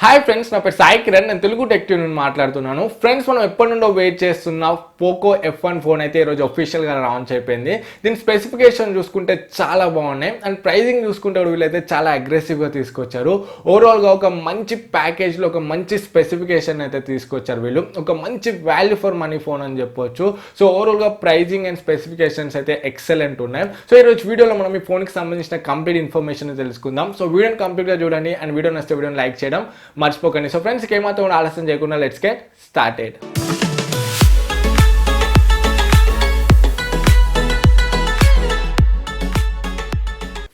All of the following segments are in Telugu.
హాయ్ ఫ్రెండ్స్, నా పేరు సాయి కిరణ్. నేను తెలుగు టెక్ నుండి మాట్లాడుతున్నాను. ఫ్రెండ్స్, మనం ఎప్పటి నుండో వెయిట్ చేస్తున్న పోకో F1 ఫోన్ అయితే ఈరోజు అఫీషియల్గా లాంచ్ అయిపోయింది. దీని స్పెసిఫికేషన్ చూసుకుంటే చాలా బాగున్నాయి అండ్ ప్రైజింగ్ చూసుకుంటే వీళ్ళైతే చాలా అగ్రెసివ్గా తీసుకొచ్చారు. ఓవరాల్గా ఒక మంచి ప్యాకేజ్లో ఒక మంచి స్పెసిఫికేషన్ అయితే తీసుకొచ్చారు వీళ్ళు. ఒక మంచి వాల్యూ ఫర్ మనీ ఫోన్ అని చెప్పొచ్చు. సో ఓవరాల్గా ప్రైజింగ్ అండ్ స్పెసిఫికేషన్స్ అయితే ఎక్సలెంట్ ఉన్నాయి. సో ఈరోజు వీడియోలో మనం ఈ ఫోన్కి సంబంధించిన కంప్లీట్ ఇన్ఫర్మేషన్ తెలుసుకుందాం. సో వీడియోని కంప్లీట్గా చూడండి అండ్ వీడియో నచ్చితే వీడియోని లైక్ చేయడం మర్చిపోకండి. సో ఫ్రెండ్స్, ఏమాత్రం ఆలస్యం చేయకుండా let's get started.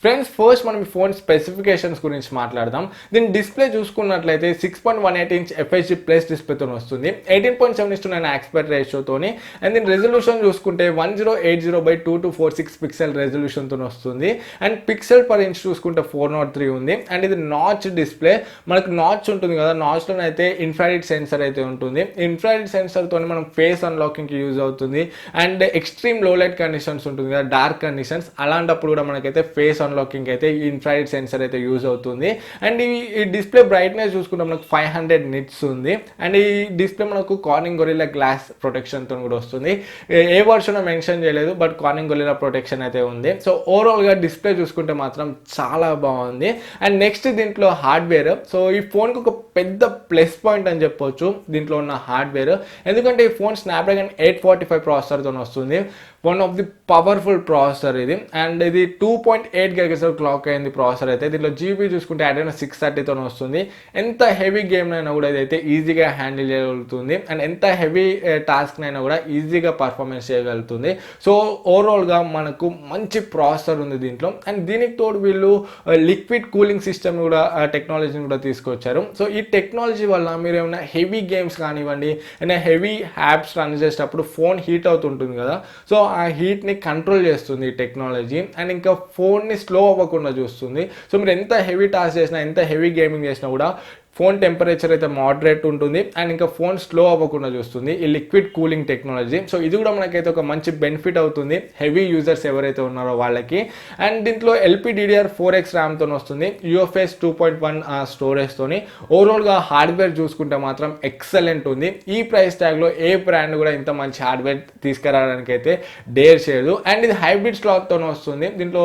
Friends, first మనం ఈ ఫోన్ స్పెసిఫికేషన్స్ గురించి మాట్లాడదాం. దీని డిస్ప్లే చూసుకున్నట్లయితే 6.18 ఇంచ్ FHD ప్లస్ డిస్ప్లేతో వస్తుంది. 18.7:9 ఆస్పెక్ట్ రేషియోతోని అండ్ దీని రెజల్యూషన్ చూసుకుంటే 1080x2246 పిక్సెల్ రెజల్యూషన్తో వస్తుంది. అండ్ పిక్సెల్ పర్ ఇంచ్ చూసుకుంటే 403 ఉంది. అండ్ ఇది నాచ్ డిస్ప్లే. మనకు నాచ్ ఉంటుంది కదా, నాచ్లో అయితే ఇన్ఫ్రారెడ్ సెన్సర్ అయితే ఉంటుంది. ఇన్ఫ్రారెడ్ సెన్సర్తో మనం ఫేస్ అన్లాకింగ్కి యూజ్ అవుతుంది. అండ్ ఎక్స్ట్రీమ్ లో లైట్ కండిషన్స్ ఉంటుంది కదా, డార్క్ కండిషన్స్, అలాంటప్పుడు కూడా మనకైతే ఫేస్ అన్లాకింగ్ అయితే ఈ ఇన్ఫ్రారెడ్ సెన్సర్ అయితే యూజ్ అవుతుంది. అండ్ ఈ డిస్ప్లే బ్రైట్నెస్ చూసుకుంటే మనకు 500 నిట్స్ ఉంది. అండ్ ఈ డిస్ప్లే మనకు కార్నింగ్ గొరిల్లా గ్లాస్ ప్రొటెక్షన్తో కూడా వస్తుంది. ఏ వర్షన్ మెన్షన్ చేయలేదు, బట్ కార్నింగ్ గొరిల్లా ప్రొటెక్షన్ అయితే ఉంది. సో ఓవరాల్గా డిస్ప్లే చూసుకుంటే మాత్రం చాలా బాగుంది. అండ్ నెక్స్ట్ దీంట్లో హార్డ్వేర్. సో ఈ ఫోన్కి ఒక పెద్ద ప్లస్ పాయింట్ అని చెప్పొచ్చు దీంట్లో ఉన్న హార్డ్వేర్. ఎందుకంటే ఈ ఫోన్ స్నాప్డ్రాగన్ 845 ప్రాసెసర్తో వస్తుంది. One of the powerful processor ఇది. అండ్ ఇది 2.8 GHz క్లాక్ అయింది ప్రాసెసర్ అయితే. దీంట్లో జీబీ చూసుకుంటే అడైనా 630తో వస్తుంది. ఎంత హెవీ గేమ్ అయినా కూడా ఇదైతే ఈజీగా హ్యాండిల్ చేయగలుగుతుంది. అండ్ ఎంత హెవీ టాస్క్ అయినా కూడా ఈజీగా పర్ఫార్మెన్స్ చేయగలుగుతుంది. సో ఓవరాల్గా మనకు మంచి ప్రాసెసర్ ఉంది దీంట్లో. అండ్ దీనికి తోడు వీళ్ళు లిక్విడ్ కూలింగ్ సిస్టమ్ కూడా టెక్నాలజీని కూడా తీసుకొచ్చారు. సో ఈ టెక్నాలజీ వల్ల మీరు ఏమైనా హెవీ గేమ్స్ కానివ్వండి, ఏమైనా హెవీ యాప్స్ రన్ చేసేటప్పుడు ఫోన్ హీట్ అవుతుంటుంది కదా, సో ఆ హీట్ని కంట్రోల్ చేస్తుంది ఈ టెక్నాలజీ. అండ్ ఇంకా ఫోన్ని స్లో అవ్వకుండా చూస్తుంది. సో మీరు ఎంత హెవీ టాస్క్ చేసినా, ఎంత హెవీ గేమింగ్ చేసినా కూడా ఫోన్ టెంపరేచర్ అయితే మోడరేట్ ఉంటుంది. అండ్ ఇంకా ఫోన్ స్లో అవ్వకుండా చూస్తుంది ఈ లిక్విడ్ కూలింగ్ టెక్నాలజీ. సో ఇది కూడా మనకైతే ఒక మంచి బెనిఫిట్ అవుతుంది హెవీ యూజర్స్ ఎవరైతే ఉన్నారో వాళ్ళకి. అండ్ దీంట్లో LPDDR4X ర్యామ్తో వస్తుంది, UFS 2.1 స్టోరేజ్తోని. ఓవరాల్గా హార్డ్వేర్ చూసుకుంటే మాత్రం ఎక్సలెంట్ ఉంది. ఈ ప్రైస్ ట్యాగ్లో ఏ బ్రాండ్ కూడా ఇంత మంచి హార్డ్వేర్ తీసుకురావడానికి అయితే డేర్ చేయదు. అండ్ ఇది హైబ్రిడ్ స్లాట్తో వస్తుంది. దీంట్లో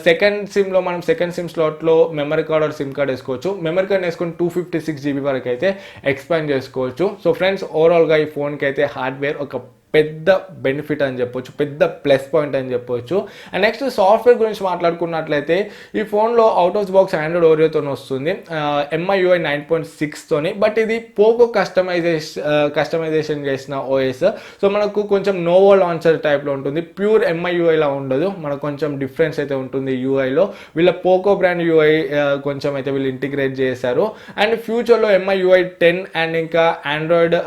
సెకండ్ సిమ్ స్లాట్లో memory card or SIM card వేసుకోవచ్చు. మెమరీ కార్డ్ వేసుకొని 256 GB వరకు అయితే ఎక్స్పాండ్ చేసుకోవచ్చు. సో ఫ్రెండ్స్, ఓవరాల్గా ఈ ఫోన్కి అయితే హార్డ్వేర్ ఒక పెద్ద బెనిఫిట్ అని చెప్పొచ్చు, పెద్ద ప్లస్ పాయింట్ అని చెప్పొచ్చు. అండ్ నెక్స్ట్ సాఫ్ట్వేర్ గురించి మాట్లాడుకున్నట్లయితే ఈ ఫోన్లో అవుట్ ఆఫ్ బాక్స్ ఆండ్రాయిడ్ ఓరియోతో వస్తుంది, MIUI 9.6తోని. బట్ ఇది పోకో కస్టమైజేషన్ చేసిన OS. సో మనకు కొంచెం నోవో లాంచర్ టైప్లో ఉంటుంది, ప్యూర్ MIUIలా ఉండదు. మనకు కొంచెం డిఫరెన్స్ అయితే ఉంటుంది యూఐలో. వీళ్ళ పోకో బ్రాండ్ UI కొంచెం అయితే వీళ్ళు ఇంటిగ్రేట్ చేశారు. అండ్ ఫ్యూచర్లో MIUI 10 అండ్ ఇంకా ఆండ్రాయిడ్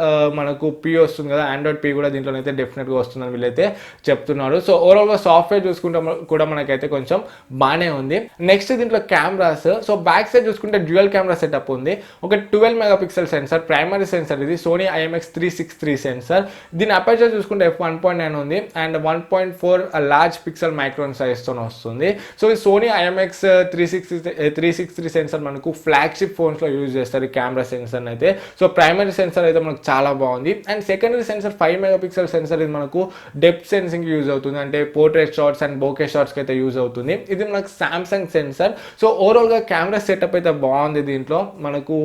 మనకు P వస్తుంది కదా, ఆండ్రాయిడ్ P కూడా దీంట్లో అయితే డెఫినెట్గా వస్తుందని వీళ్ళైతే చెప్తున్నారు. సో ఓవరాల్గా సాఫ్ట్వేర్ చూసుకుంటే కూడా మనకైతే కొంచెం బాగానే ఉంది. నెక్స్ట్ దీంట్లో కెమెరాస్. సో బ్యాక్ సైడ్ చూసుకుంటే డ్యూయల్ కెమెరా సెటప్ ఉంది. ఒక 12 మెగాపిక్సెల్ సెన్సర్, ప్రైమరీ సెన్సర్ ఇది, సోనీ IMX363 సెన్సర్. దీని అపర్చర్ చూసుకుంటే f1.9 ఉంది అండ్ 1.4 లార్జ్ పిక్సెల్ మైక్రోన్ సైజ్తో వస్తుంది. సో ఈ సోనీ IMX363 సెన్సర్ మనకు ఫ్లాగ్షిప్ ఫోన్స్లో యూజ్ చేస్తారు ఈ కెమెరా సెన్సర్ అయితే. సో ప్రైమరీ సెన్సర్ అయితే మనకు చాలా బాగుంది. And secondary sensor 5 megapixel sensor. ఇది మనకు డెప్త్ సెన్సింగ్ యూజ్ అవుతుంది, అంటే పోర్ట్రేట్ షాట్స్ అండ్ బోకే షాట్స్కి అయితే యూజ్ అవుతుంది. ఇది మనకు సామ్సంగ్ సెన్సర్. సో ఓవరాల్గా కెమెరా సెటప్ అయితే బాగుంది. దీంట్లో మనకు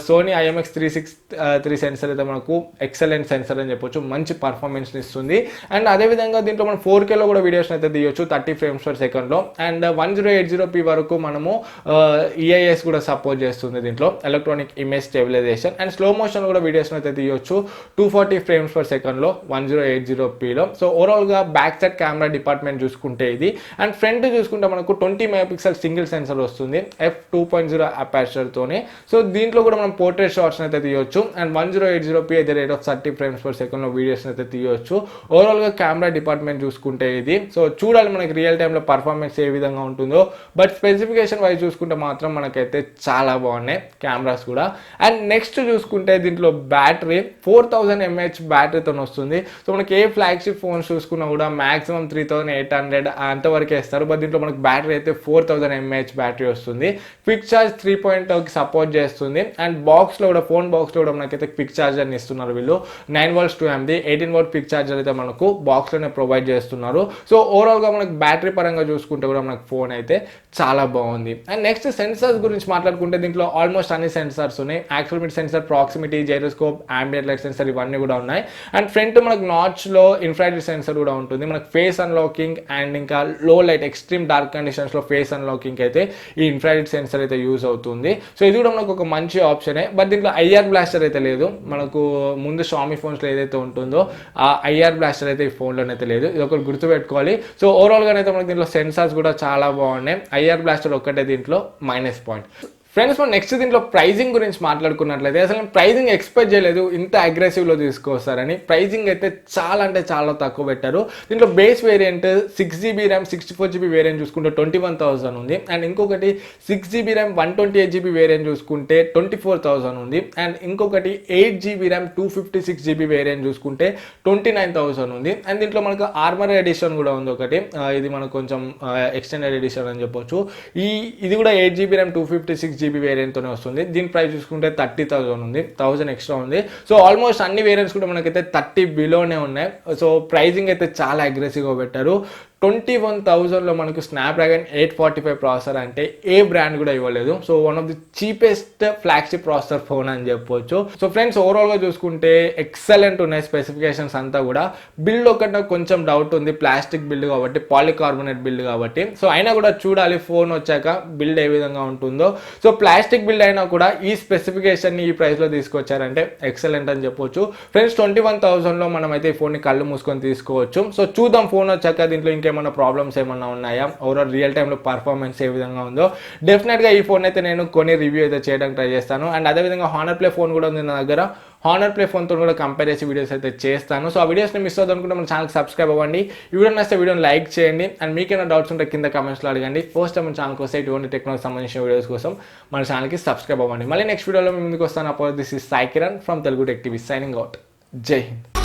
సోనీ IMX363 సెన్సర్ అయితే మనకు ఎక్సలెంట్ సెన్సర్ అని చెప్పొచ్చు, మంచి పర్ఫార్మెన్స్ ఇస్తుంది. అండ్ అదేవిధంగా దీంట్లో మనం 4Kలో కూడా వీడియోస్ అయితే తీయొచ్చు 30 frames per second. And 1080p వరకు మనము EIS కూడా సపోర్ట్ చేస్తుంది దీంట్లో, electronic image stabilisation. And slow motion కూడా వీడియోస్ అయితే తీయొచ్చు 240 frames per second 1080pలో. సో ఓవరాల్గా బ్యాక్ సైడ్ కెమెరా డిపార్ట్మెంట్ చూసుకుంటే ఇది. అండ్ ఫ్రంట్ చూసుకుంటే మనకు 20 మెగాపిక్సెల్ సింగిల్ సెన్సర్ వస్తుంది f2.0 అపర్చర్తోనే. సో దీంట్లో కూడా మనం పోర్ట్రేట్ షాట్స్ అయితే తీయొచ్చు and 1080p at the rate of 30 frames per second videos అయితే తీయొచ్చు. ఓవరాల్గా కెమెరా డిపార్ట్మెంట్ చూసుకుంటే ఇది. సో చూడాలి మనకి రియల్ టైంలో పర్ఫార్మెన్స్ ఏ విధంగా ఉంటుందో. బట్ స్పెసిఫికేషన్ వైజ్ చూసుకుంటే మాత్రం మనకైతే చాలా బాగున్నాయి కెమెరాస్ కూడా. అండ్ నెక్స్ట్ చూసుకుంటే దీంట్లో బ్యాటరీ 4000 mAh బ్యాటరీతో వస్తుంది. ఉంటుంది. సో మనకి ఏ ఫ్లాగ్షిప్ ఫోన్స్ చూసుకున్నా కూడా మాక్సిమం 3800 అంతవరకే ఇస్తారు. బట్ దీంట్లో మనకి బ్యాటరీ అయితే 4000 mAh బ్యాటరీ వస్తుంది. క్విక్ ఛార్జ్ 3.0కి సపోర్ట్ చేస్తుంది. అండ్ బాక్స్లో కూడా ఫోన్ బాక్స్లో కూడా మనకైతే క్విక్ ఛార్జర్ని ఇస్తున్నారు వీళ్ళు. 9V 2mb 18V quick charger అయితే మనకు బాక్స్లోనే ప్రొవైడ్ చేస్తున్నారు. సో ఓవరాల్గా మనకు బ్యాటరీ పరంగా చూసుకుంటే కూడా మనకు ఫోన్ అయితే చాలా బాగుంది. అండ్ నెక్స్ట్ సెన్సార్స్ గురించి మాట్లాడుకుంటే దీంట్లో ఆల్మోస్ట్ అన్ని సెన్సార్స్ ఉన్నాయి. Accelerometer sensor, proximity, gyroscope, ambient light sensor ఇవన్నీ కూడా ఉన్నాయి. అండ్ ఫ్రంట్ మనకు నాచ్లో ఇన్ఫ్రారెడ్ సెన్సార్ కూడా ఉంటుంది. మనకు ఫేస్ అన్లాకింగ్ అండ్ ఇంకా లో లైట్ ఎక్స్ట్రీమ్ డార్క్ కండిషన్స్లో ఫేస్ అన్లాకింగ్ అయితే ఈ ఇన్ఫ్రారెడ్ సెన్సార్ అయితే యూజ్ అవుతుంది. సో ఇది కూడా మనకు ఒక మంచి ఆప్షనే. బట్ దీంట్లో ఐఆర్ బ్లాస్టర్ అయితే లేదు. మనకు ముందు Xiaomi ఫోన్స్లో ఏదైతే ఉంటుందో ఆ ఐఆర్ బ్లాస్టర్ అయితే ఈ ఫోన్లోనైతే లేదు. ఇది ఒకటి గుర్తుపెట్టుకోవాలి. సో ఓవరాల్గా అయితే మనకి దీంట్లో సెన్సార్స్ కూడా చాలా బాగున్నాయి. ఐఆర్ బ్లాస్టర్ ఒక్కటే దీంట్లో మైనస్ పాయింట్. ఫ్రెండ్స్, మనం నెక్స్ట్ దీంట్లో ప్రైజింగ్ గురించి మాట్లాడుకున్నట్లయితే అసలు నేను ప్రైజింగ్ ఎక్స్పెక్ట్ చేయలేదు ఇంత అగ్రెసివ్లో తీసుకొస్తారని. ప్రైజింగ్ అయితే చాలా అంటే చాలా తక్కువ పెట్టారు. దీంట్లో base variant 6GB RAM 64GB variant చూసుకుంటే 21,000 ఉంది. అండ్ ఇంకొకటి 6GB ర్యామ్ 128GB వేరియంట్ చూసుకుంటే 24,000 ఉంది. అండ్ ఇంకొకటి 8GB ర్యామ్ 256GB వేరియంట్ చూసుకుంటే 29,000 ఉంది. అండ్ దీంట్లో మనకు ఆర్మర్ ఎడిషన్ కూడా ఉంది ఒకటి. ఇది మనకు కొంచెం ఎక్స్టెండెడ్ ఎడిషన్ అని చెప్పొచ్చు. ఇది కూడా 8GB ర్యామ్ 256GB వేరియంట్తోనే వస్తుంది. దీని ప్రైస్ చూసుకుంటే 30,000 ఉంది. 1000 ఎక్స్ట్రా ఉంది. సో ఆల్మోస్ట్ అన్ని వేరియంట్స్ కూడా మనకైతే 30 బిలోనే ఉన్నాయి. సో ప్రైజింగ్ అయితే చాలా అగ్రెసివ్గా పెట్టారు. 21,000లో మనకు స్నాప్డ్రాగన్ 845 ప్రాసెసర్ అంటే ఏ బ్రాండ్ కూడా ఇవ్వలేదు. So one of the cheapest flagship processor phone అని చెప్పొచ్చు. సో ఫ్రెండ్స్, ఓవరాల్గా చూసుకుంటే ఎక్సలెంట్ ఉన్నాయి స్పెసిఫికేషన్స్ అంతా కూడా. బిల్డ్ ఒకటి నాకు కొంచెం డౌట్ ఉంది. ప్లాస్టిక్ బిల్డ్ కాబట్టి, పాలికార్బోనేట్ బిల్డ్ కాబట్టి. సో అయినా కూడా చూడాలి ఫోన్ వచ్చాక బిల్డ్ ఏ విధంగా ఉంటుందో. సో ప్లాస్టిక్ బిల్డ్ అయినా కూడా ఈ స్పెసిఫికేషన్ని ఈ ప్రైస్లో తీసుకొచ్చారంటే ఎక్సలెంట్ అని చెప్పొచ్చు. ఫ్రెండ్స్, 21,000లో మనం అయితే ఈ ఫోన్ని కళ్ళు మూసుకొని తీసుకోవచ్చు. సో చూద్దాం ఫోన్ వచ్చాక దీంట్లో ఏమన్నా ప్రాబ్లమ్స్ ఏమన్నా ఉన్నాయా, ఓవరాల్ రియల్ టైంలో పర్ఫార్మెన్స్ ఏ విధంగా ఉందో. డెఫినెట్గా ఈ ఫోన్ అయితే నేను కొన్ని రివ్యూ అయితే చేయడానికి ట్రై చేస్తాను. అండ్ అదేవిధంగా హానర్ ప్లే ఫోన్ కూడా ఉంది నా దగ్గర. హానర్ ప్లే ఫోన్తో కూడా కంపేర్ చేసి వీడియోస్ అయితే చేస్తాను. సో ఆ వీడియోస్ని మిస్ అవుతుంది అనుకుంటే మన ఛానల్కి సబ్స్క్రైబ్ అవ్వండి. ఈ వీడియో నచ్చితే వీడియోని లైక్ చేయండి. అండ్ మీకేమైనా డౌట్స్ ఉంటే కింద కమెంట్స్లో అడగండి. ఫస్ట్ టైం మన ఛానల్కి వస్తే ఇటువంటి టెక్నాలజీ సంబంధించిన వీడియోస్ కోసం మన ఛానల్కి సబ్స్క్రైబ్ అవ్వండి. మళ్ళీ నెక్స్ట్ వీడియోలో మేము ముందుకు వస్తాను. అప్పుడు this is Sai Kiran from Telugu tech TV signing out. జై హింద్.